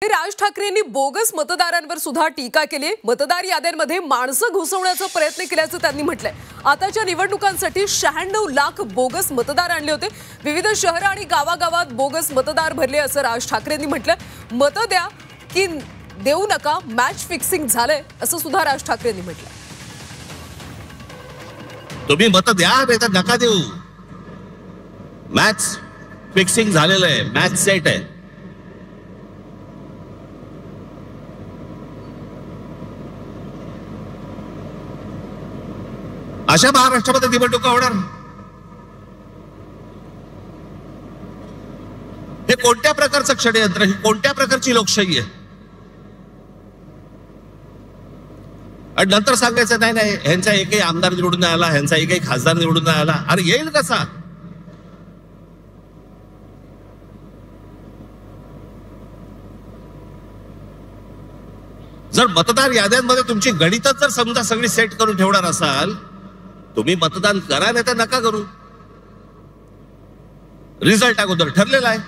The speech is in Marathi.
राज ठाकरेंनी बोगस मतदारांवर सुद्धा टीका केली। मतदार याद्यांमध्ये माणसं घुसवण्याचा प्रयत्न केल्याचं त्यांनी म्हटलंय। आताच्या निवडणुकांसाठी 96 लाख बोगस मतदार आणले होते। विविध शहर आणि गावागावात बोगस मतदार भरले असं राज ठाकरेंनी म्हटलंय। मत द्या की देऊ नका, मॅच फिक्सिंग झालंय असं सुद्धा राज ठाकरेंनी म्हटलंय। तुम्ही मत द्या नाही तर नका देऊ, मॅच फिक्सिंग झालेलं आहे, मॅच सेट आहे। अशा महाराष्ट्रामध्ये निवडणुका होणार। हे कोणत्या प्रकारचं षडयंत्र, ही कोणत्या प्रकारची लोकशाही आहे? आणि नंतर सांगायचं नाही नाही ह्यांचा एकही आमदार निवडून नाही आला, ह्यांचा एकही खासदार निवडून नाही आला। अरे येईल कसा? जर मतदार याद्यांमध्ये तुमची गणितच जर समजा सगळी सेट करून ठेवणार असाल, तुम्ही मतदान करा नाही तर नका करू। रिझल्ट अगोदर ठरलेला आहे।